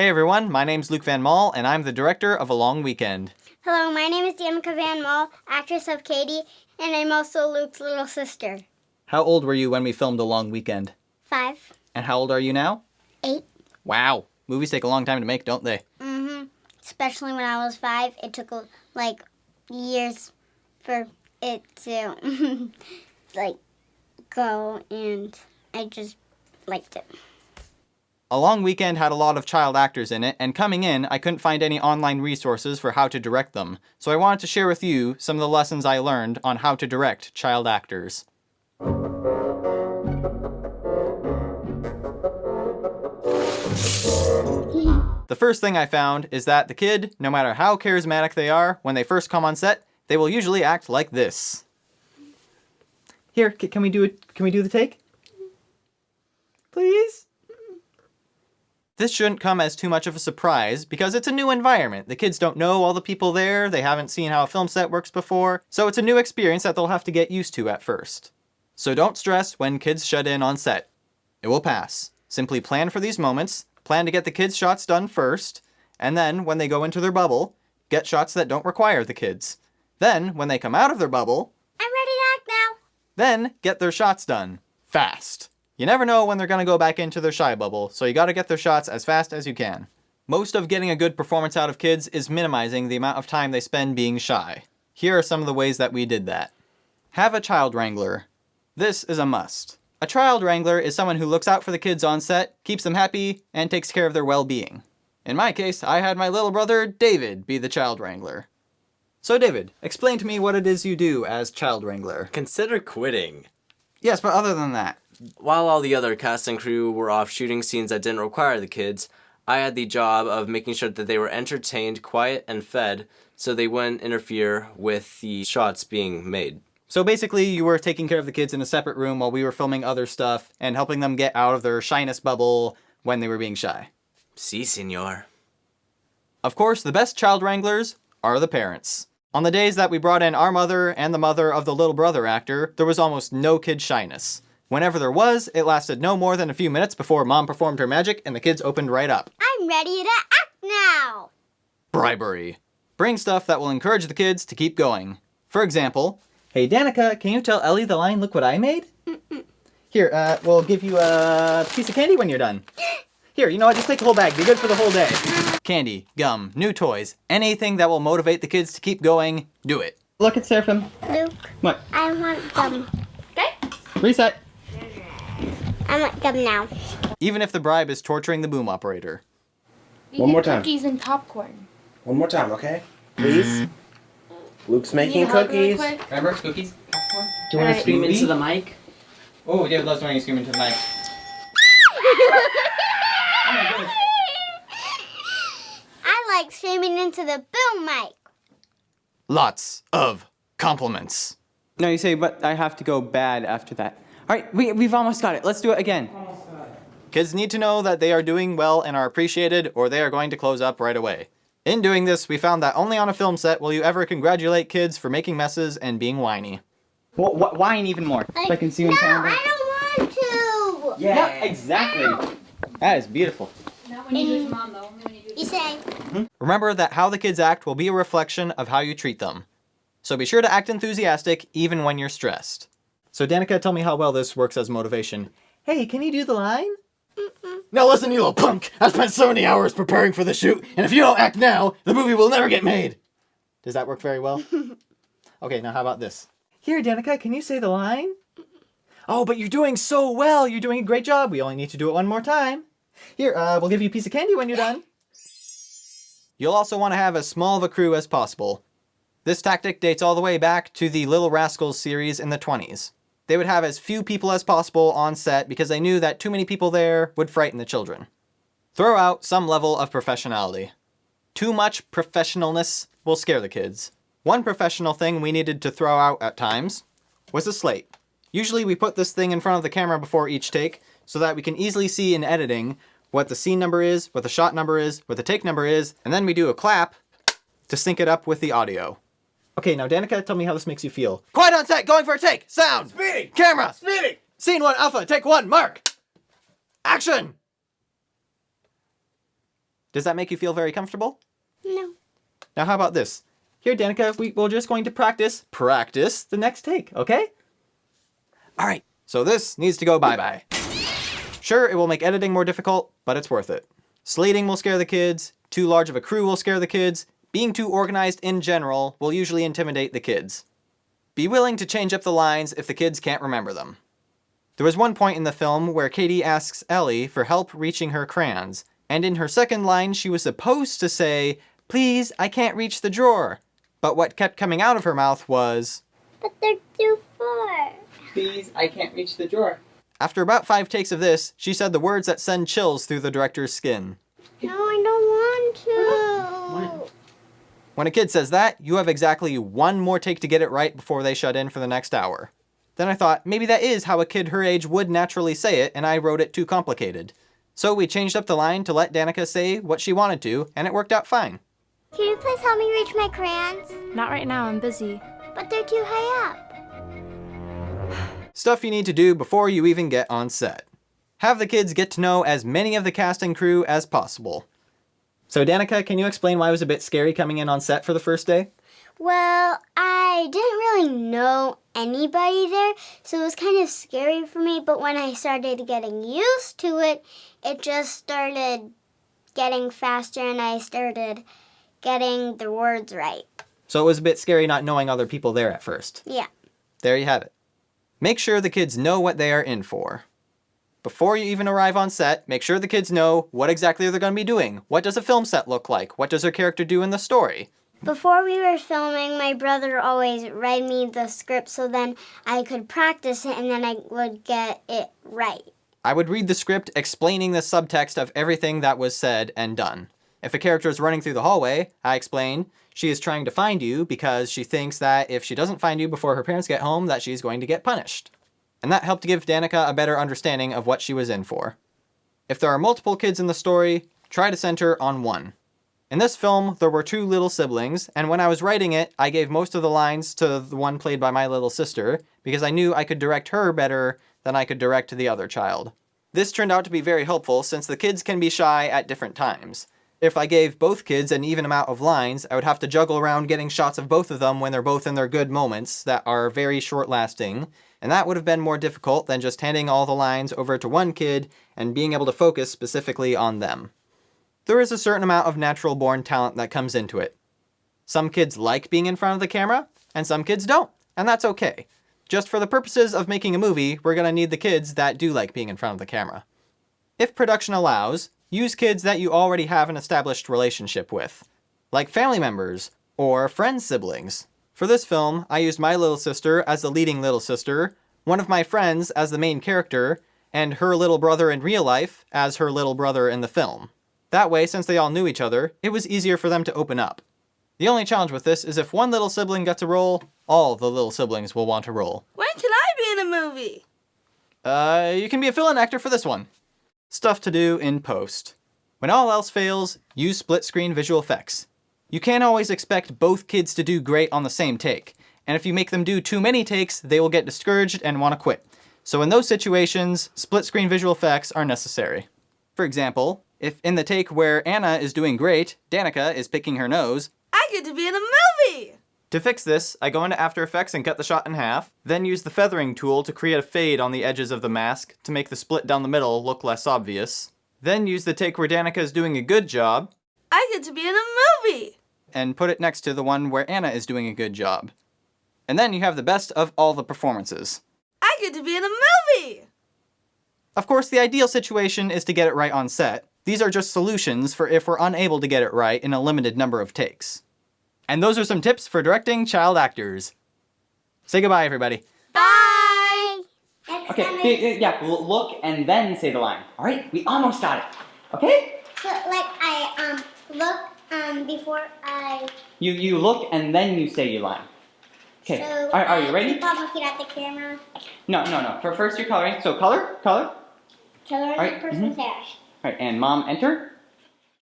Hey everyone, my name's Luke Van Mall, and I'm the director of A Long Weekend. Hello, my name is Danica Van Mall, actress of Katie, and I'm also Luke's little sister. How old were you when we filmed A Long Weekend? 5. And how old are you now? 8. Wow, movies take a long time to make, don't they? Mm-hmm. Especially when I was 5, it took years for it to go, and I just liked it. A Long Weekend had a lot of child actors in it, and coming in, I couldn't find any online resources for how to direct them. So I wanted to share with you some of the lessons I learned on how to direct child actors. The first thing I found is that the kid, no matter how charismatic they are, when they first come on set, they will usually act like this. Here, can we do the take? Please? This shouldn't come as too much of a surprise because it's a new environment. The kids don't know all the people there, they haven't seen how a film set works before, so it's a new experience that they'll have to get used to at first. So don't stress when kids shut in on set. It will pass. Simply plan for these moments, plan to get the kids' shots done first, and then when they go into their bubble, get shots that don't require the kids. Then, when they come out of their bubble, I'm ready to act now. Then get their shots done. Fast. You never know when they're going to go back into their shy bubble, so you gotta get their shots as fast as you can. Most of getting a good performance out of kids is minimizing the amount of time they spend being shy. Here are some of the ways that we did that. Have a child wrangler. This is a must. A child wrangler is someone who looks out for the kids on set, keeps them happy, and takes care of their well-being. In my case, I had my little brother, David, be the child wrangler. So David, explain to me what it is you do as child wrangler. Consider quitting. Yes, but other than that. While all the other cast and crew were off shooting scenes that didn't require the kids, I had the job of making sure that they were entertained, quiet, and fed so they wouldn't interfere with the shots being made. So basically, you were taking care of the kids in a separate room while we were filming other stuff and helping them get out of their shyness bubble when they were being shy. Si, senor. Of course, the best child wranglers are the parents. On the days that we brought in our mother and the mother of the little brother actor, there was almost no kid shyness. Whenever there was, it lasted no more than a few minutes before Mom performed her magic and the kids opened right up. I'm ready to act now. Bribery. Bring stuff that will encourage the kids to keep going. For example, hey Danica, can you tell Ellie the line, "Look what I made"? Here, we'll give you a piece of candy when you're done. Here, you know what, just take the whole bag, be good for the whole day. Candy, gum, new toys, anything that will motivate the kids to keep going, do it. Look at Seraphim. Luke. What? I want gum. Okay? Reset. I want gum now. Even if the bribe is torturing the boom operator. One more time. Cookies and popcorn. One more time, okay? Please. Luke's making cookies. Remember, cookies, popcorn. Do you want to scream Movie? into the mic? Oh, David loves when you scream into the mic. Oh my goodness. I like screaming into the boom mic. Lots of compliments. No, you say, but I have to go bad after that. All right, we've almost got it. Let's do it again. Kids need to know that they are doing well and are appreciated, or they are going to close up right away. In doing this, we found that only on a film set will you ever congratulate kids for making messes and being whiny. Well, whine even more. So I can see you in camera. I don't want to. Yeah, exactly. That is beautiful. Not when you do it to Mom, though. Only when you do it to You say. Remember that how the kids act will be a reflection of how you treat them. So be sure to act enthusiastic even when you're stressed. So Danica, tell me how well this works as motivation. Hey, can you do the line? Now listen, you little punk! I've spent so many hours preparing for the shoot, and if you don't act now, the movie will never get made! Does that work very well? Okay, now how about this? Here, Danica, can you say the line? Oh, but you're doing so well! You're doing a great job! We only need to do it one more time. Here, we'll give you a piece of candy when you're done. You'll also want to have as small of a crew as possible. This tactic dates all the way back to the Little Rascals series in the 20s. They would have as few people as possible on set because they knew that too many people there would frighten the children. Throw out some level of professionality. Too much professionalness will scare the kids. One professional thing we needed to throw out at times was a slate. Usually we put this thing in front of the camera before each take so that we can easily see in editing what the scene number is, what the shot number is, what the take number is, and then we do a clap to sync it up with the audio. Okay, now Danica, tell me how this makes you feel. Quiet on set, going for a take, sound! Speeding! Camera! Speeding! Scene 1, alpha, take 1, mark! Action! Does that make you feel very comfortable? No. Now how about this? Here, Danica, we're just going to practice the next take, okay? Alright, so this needs to go bye-bye. Sure, it will make editing more difficult, but it's worth it. Slating will scare the kids, too large of a crew will scare the kids, being too organized in general will usually intimidate the kids. Be willing to change up the lines if the kids can't remember them. There was one point in the film where Katie asks Ellie for help reaching her crayons, and in her second line she was supposed to say, "Please, I can't reach the drawer." But what kept coming out of her mouth was, But they're too far. Please, I can't reach the drawer. After about 5 takes of this, she said the words that send chills through the director's skin. No, I don't want to. When a kid says that, you have exactly 1 more take to get it right before they shut in for the next hour. Then I thought, maybe that is how a kid her age would naturally say it, and I wrote it too complicated. So we changed up the line to let Danica say what she wanted to, and it worked out fine. Can you please help me reach my crayons? Not right now, I'm busy. But they're too high up. Stuff you need to do before you even get on set. Have the kids get to know as many of the cast and crew as possible. So Danica, can you explain why it was a bit scary coming in on set for the first day? Well, I didn't really know anybody there, so it was kind of scary for me, but when I started getting used to it, it just started getting faster and I started getting the words right. So it was a bit scary not knowing other people there at first. Yeah. There you have it. Make sure the kids know what they are in for. Before you even arrive on set, make sure the kids know what exactly they're going to be doing. What does a film set look like? What does their character do in the story? Before we were filming, my brother always read me the script so then I could practice it and then I would get it right. I would read the script explaining the subtext of everything that was said and done. If a character is running through the hallway, I explain, she is trying to find you because she thinks that if she doesn't find you before her parents get home, that she's going to get punished. And that helped give Danica a better understanding of what she was in for. If there are multiple kids in the story, try to center on one. In this film, there were 2 little siblings, and when I was writing it, I gave most of the lines to the one played by my little sister, because I knew I could direct her better than I could direct the other child. This turned out to be very helpful since the kids can be shy at different times. If I gave both kids an even amount of lines, I would have to juggle around getting shots of both of them when they're both in their good moments that are very short-lasting, and that would have been more difficult than just handing all the lines over to one kid and being able to focus specifically on them. There is a certain amount of natural-born talent that comes into it. Some kids like being in front of the camera, and some kids don't, and that's okay. Just for the purposes of making a movie, we're going to need the kids that do like being in front of the camera. If production allows, use kids that you already have an established relationship with, like family members or friend siblings. For this film, I used my little sister as the leading little sister, one of my friends as the main character, and her little brother in real life as her little brother in the film. That way, since they all knew each other, it was easier for them to open up. The only challenge with this is if one little sibling gets a role, all the little siblings will want a role. When can I be in a movie? You can be a fill-in actor for this one. Stuff to do in post. When all else fails, use split-screen visual effects. You can't always expect both kids to do great on the same take, and if you make them do too many takes, they will get discouraged and want to quit. So in those situations, split-screen visual effects are necessary. For example, if in the take where Anna is doing great, Danica is picking her nose, I get to be in a movie! To fix this, I go into After Effects and cut the shot in half, then use the feathering tool to create a fade on the edges of the mask to make the split down the middle look less obvious. Then use the take where Danica is doing a good job, I get to be in a movie! and put it next to the one where Anna is doing a good job. And then you have the best of all the performances. I get to be in a movie! Of course, the ideal situation is to get it right on set. These are just solutions for if we're unable to get it right in a limited number of takes. And those are some tips for directing child actors. Say goodbye, everybody. Bye! Okay, yeah, look and then say the line. All right, we almost got it. Okay? So, like, I, look, before I... You look and then you say your line. Okay, So, are you ready? keep on looking at the camera. No. First you're coloring. So color. Color Alright, the person's hair. All right, and mom, enter.